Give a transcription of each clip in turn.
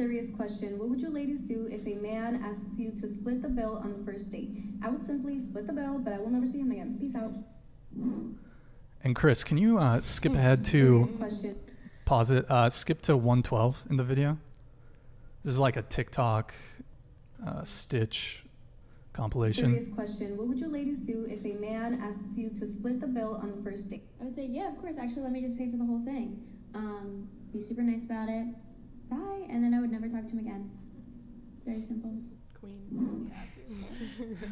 Serious question. What would you ladies do if a man asks you to split the bill on the first date? I would simply split the bill, but I will never see him again. Peace out. And Chris, can you skip ahead to, pause it, skip to 112 in the video? This is like a TikTok Stitch compilation. Serious question. What would you ladies do if a man asks you to split the bill on the first date? I would say, yeah, of course. Actually, let me just pay for the whole thing. Be super nice about it. Bye. And then I would never talk to him again. Very simple. Queen.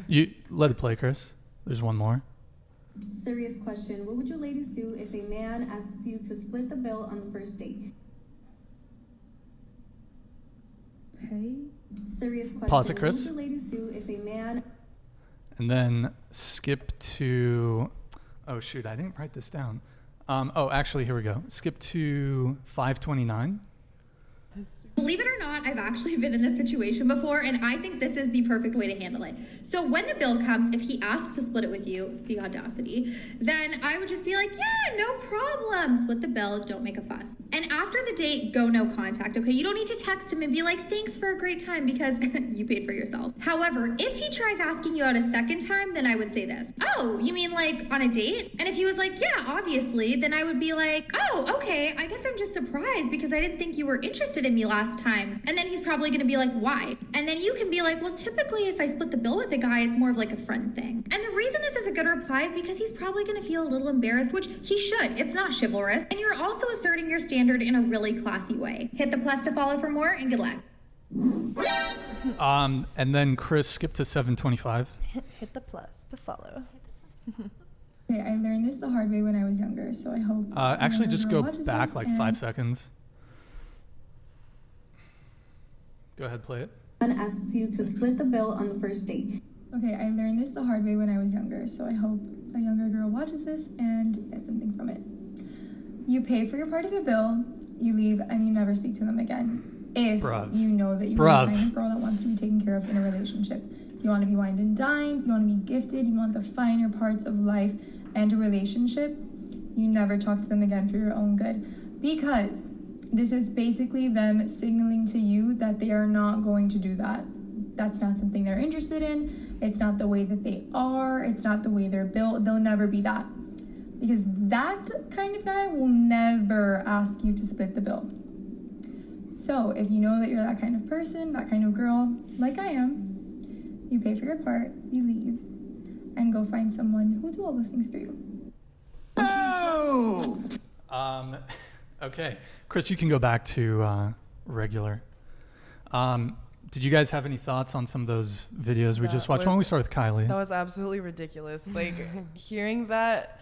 You let it play, Chris. There's one more. Serious question. What would you ladies do if a man asks you to split the bill on the first date? Pay? Serious question. Pause it, Chris. What would you ladies do if a man... And then skip to, oh shoot, I didn't write this down. Oh, actually, here we go. Skip to 529. Believe it or not, I've actually been in this situation before, and I think this is the perfect way to handle it. So when the bill comes, if he asks to split it with you, the audacity, then I would just be like, yeah, no problem. Split the bill, don't make a fuss. And after the date, go no contact, okay? You don't need to text him and be like, thanks for a great time, because you paid for yourself. However, if he tries asking you out a second time, then I would say this. Oh, you mean like on a date? And if he was like, yeah, obviously, then I would be like, oh, okay, I guess I'm just surprised because I didn't think you were interested in me last time. And then he's probably gonna be like, why? And then you can be like, well, typically if I split the bill with a guy, it's more of like a friend thing. And the reason this is a good reply is because he's probably gonna feel a little embarrassed, which he should. It's not chivalrous. And you're also asserting your standard in a really classy way. Hit the plus to follow for more, and good luck. And then Chris, skip to 725. Hit the plus to follow. Okay, I learned this the hard way when I was younger, so I hope... Actually, just go back like 5 seconds. Go ahead, play it. Man asks you to split the bill on the first date. Okay, I learned this the hard way when I was younger, so I hope a younger girl watches this and gets something from it. You pay for your part of the bill, you leave, and you never speak to them again. If you know that you're the kind of girl that wants to be taken care of in a relationship. If you want to be wined and dined, you want to be gifted, you want the finer parts of life and a relationship, you never talk to them again for your own good. Because this is basically them signaling to you that they are not going to do that. That's not something they're interested in. It's not the way that they are. It's not the way they're built. They'll never be that. Because that kind of guy will never ask you to split the bill. So if you know that you're that kind of person, that kind of girl, like I am, you pay for your part, you leave, and go find someone who'll do all those things for you. Oh! Okay. Chris, you can go back to regular. Did you guys have any thoughts on some of those videos we just watched? Why don't we start with Kylie? That was absolutely ridiculous. Like, hearing that,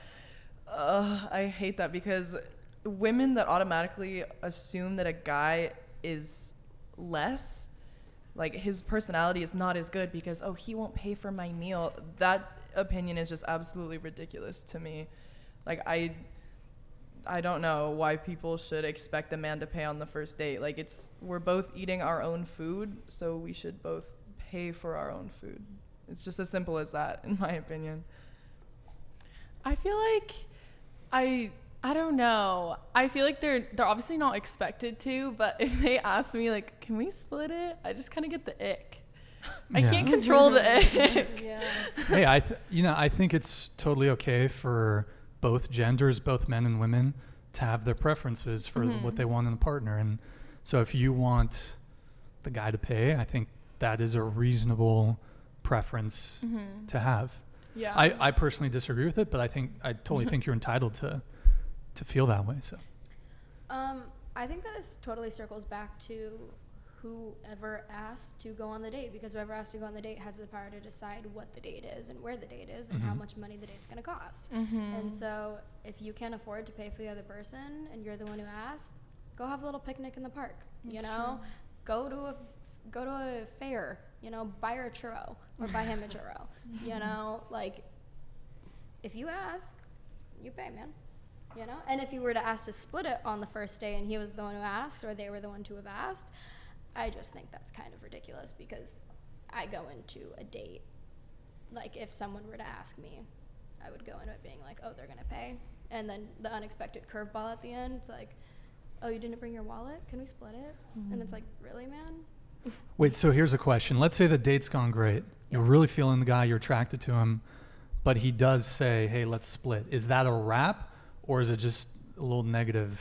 I hate that because women that automatically assume that a guy is less, like his personality is not as good because, oh, he won't pay for my meal. That opinion is just absolutely ridiculous to me. Like, I don't know why people should expect a man to pay on the first date. Like, we're both eating our own food, so we should both pay for our own food. It's just as simple as that, in my opinion. I feel like I don't know. I feel like they're obviously not expected to, but if they ask me like, can we split it? I just kind of get the ick. I can't control the ick. Hey, I think it's totally okay for both genders, both men and women, to have their preferences for what they want in a partner. And so if you want the guy to pay, I think that is a reasonable preference to have. Yeah. I personally disagree with it, but I totally think you're entitled to feel that way. So I think that this totally circles back to whoever asked to go on the date, because whoever asked to go on the date has the power to decide what the date is and where the date is and how much money the date's going to cost. And so if you can't afford to pay for the other person and you're the one who asked, go have a little picnic in the park. You know, go to a fair, you know, buy her a churro or buy him a churro. You know, like, if you ask, you pay, man. You know, and if you were to ask to split it on the first day and he was the one who asked or they were the one to have asked, I just think that's kind of ridiculous, because I go into a date, like, if someone were to ask me, I would go into it being like, oh, they're gonna pay, and then the unexpected curveball at the end, it's like, oh, you didn't bring your wallet? Can we split it? And it's like, really, man? Wait, so here's a question. Let's say the date's gone great. You're really feeling the guy, you're attracted to him, but he does say, hey, let's split. Is that a wrap, or is it just a little negative?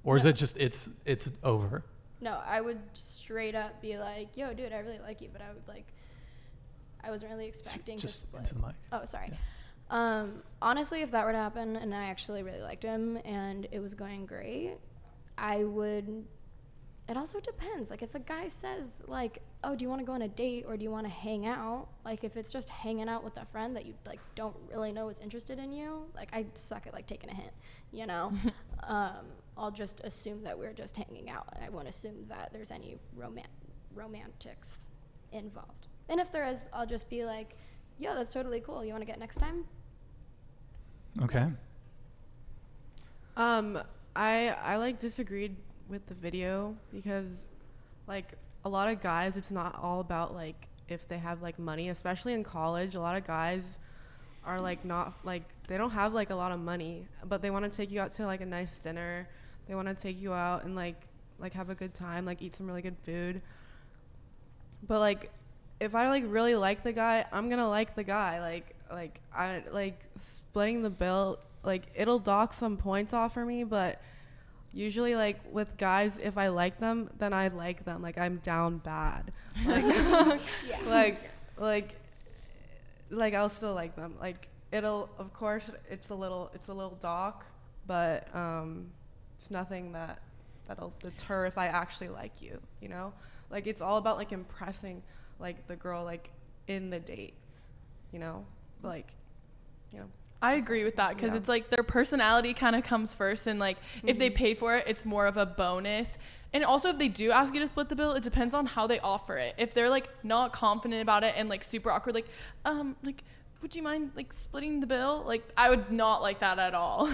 Or is it just, it's over? No, I would straight up be like, yo, dude, I really like you, but I wasn't really expecting to Just split. into the mic. Oh, sorry. Honestly, if that were to happen and I actually really liked him and it was going great, it also depends. Like, if a guy says, like, oh, do you want to go on a date or do you want to hang out? Like, if it's just hanging out with a friend that you, like, don't really know is interested in you, like, I suck at, like, taking a hint, you know? I'll just assume that we're just hanging out. I won't assume that there's any romantics involved. And if there is, I'll just be like, yo, that's totally cool. You want to get next time? Okay. I like disagreed with the video because, like, a lot of guys, it's not all about, like, if they have, like, money, especially in college. A lot of guys are, like, not, like, they don't have, like, a lot of money, but they want to take you out to, like, a nice dinner. They want to take you out and, like have a good time, like, eat some really good food. But, like, if I, like, really like the guy, I'm gonna like the guy. Like I like splitting the bill, like, it'll dock some points off for me, but usually, like, with guys, if I like them, then I like them. Like, I'm down bad. Like, like I'll still like them. Like, it'll, of course, it's a little dock, but it's nothing that'll deter if I actually like you, you know? Like, it's all about, like, impressing, like, the girl, like, in the date, you know? Like, you know. I agree with that because it's like their personality kind of comes first, and like if they pay for it, it's more of a bonus. And also, if they do ask you to split the bill, it depends on how they offer it. If they're like not confident about it and like super awkward, like would you mind like splitting the bill? Like, I would not like that at all.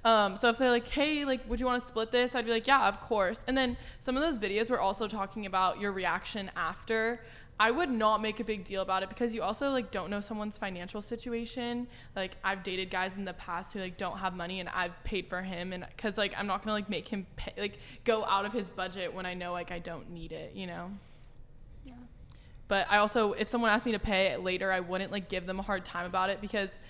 So if they're like, hey, like, would you want to split this? I'd be like, yeah, of course. And then some of those videos were also talking about your reaction after. I would not make a big deal about it because you also like don't know someone's financial situation. Like, I've dated guys in the past who like don't have money and I've paid for him, and because like I'm not gonna like make him pay, like go out of his budget when I know like I don't need it, you know? Yeah. But I also, if someone asked me to pay it later, I wouldn't like give them a hard time about it because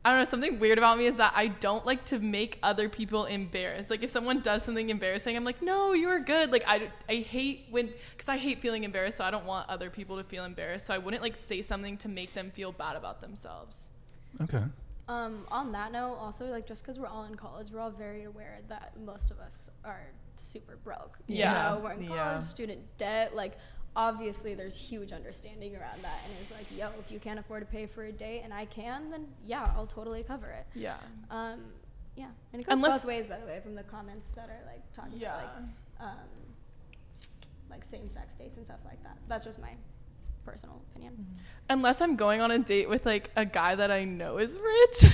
I don't know, something weird about me is that I don't like to make other people embarrassed. Like, if someone does something embarrassing, I'm like, no, you were good. Like, I hate because I hate feeling embarrassed, so I don't want other people to feel embarrassed. So I wouldn't, like, say something to make them feel bad about themselves. Okay. On that note, also, like, just because we're all in college, we're all very aware that most of us are super broke. Yeah. You know, we're in college, student debt, like, obviously there's huge understanding around that, and it's like, yo, if you can't afford to pay for a date and I can, then yeah, I'll totally cover it. Yeah. Yeah, and it goes both ways, by the way, from the comments that are like talking about like same-sex dates and stuff like that. That's just my personal opinion. Unless I'm going on a date with like a guy that I know is rich,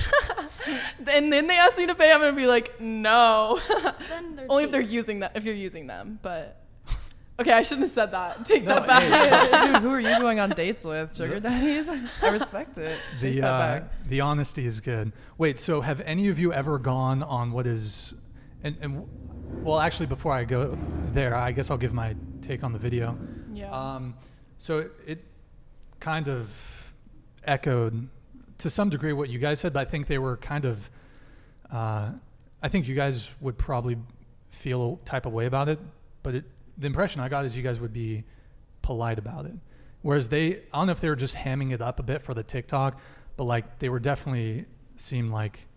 and then they ask me to pay, I'm gonna be like, no. Then they're only cheap. if you're using them, but. Okay, I shouldn't have said that. Take that back. Dude, who are you going on dates with? Sugar daddies? I respect it. The honesty is good. Wait, so have any of you ever gone on what is, well, actually, before I go there, I guess I'll give my take on the video. Yeah. So it kind of echoed to some degree what you guys said, but I think they were kind of, I think you guys would probably feel a type of way about it, but the impression I got is you guys would be polite about it. Whereas I don't know if they were just hamming it up a bit for the TikTok, but like they were definitely seemed like,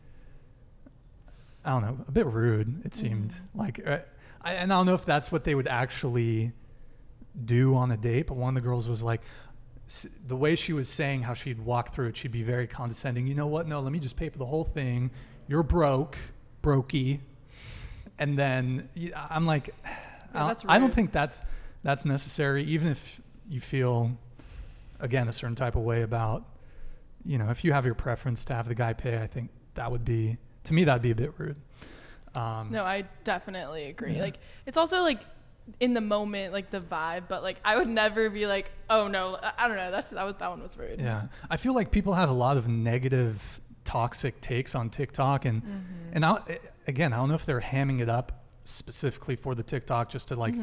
I don't know, a bit rude, it seemed. Like, and I don't know if that's what they would actually do on a date, but one of the girls was like, the way she was saying how she'd walk through it, she'd be very condescending. You know what? No, let me just pay for the whole thing. You're brokey. And then I'm like, I don't think that's necessary, even if you feel, again, a certain type of way about, you know, if you have your preference to have the guy pay, I think that would be, to me, that'd be a bit rude. No, I definitely agree. Yeah. Like, it's also like in the moment, like the vibe, but like I would never be like, oh no, I don't know, that one was rude. Yeah, I feel like people have a lot of negative, toxic takes on TikTok, and I don't know if they're hamming it up specifically for the TikTok just to like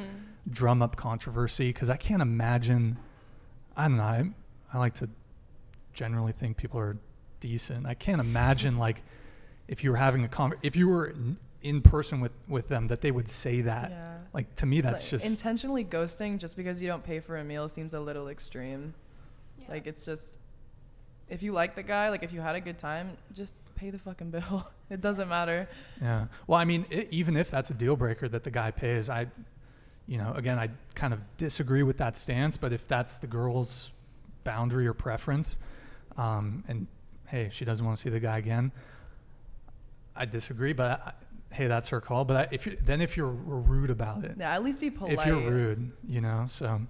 drum up controversy. Cause I can't imagine, I don't know. I like to generally think people are decent. I can't imagine like if you were having if you were in person with them, that they would say that. Yeah. Like, to me, that's Like, just intentionally ghosting just because you don't pay for a meal seems a little extreme. Yeah. Like, it's just, if you like the guy, like if you had a good time, just pay the fucking bill. It doesn't matter. Yeah. Well, I mean, even if that's a deal breaker that the guy pays, again, I kind of disagree with that stance, but if that's the girl's boundary or preference, and hey, if she doesn't want to see the guy again, I disagree, but hey, that's her call. But if you're rude about it, Yeah, at least be polite. if you're rude, so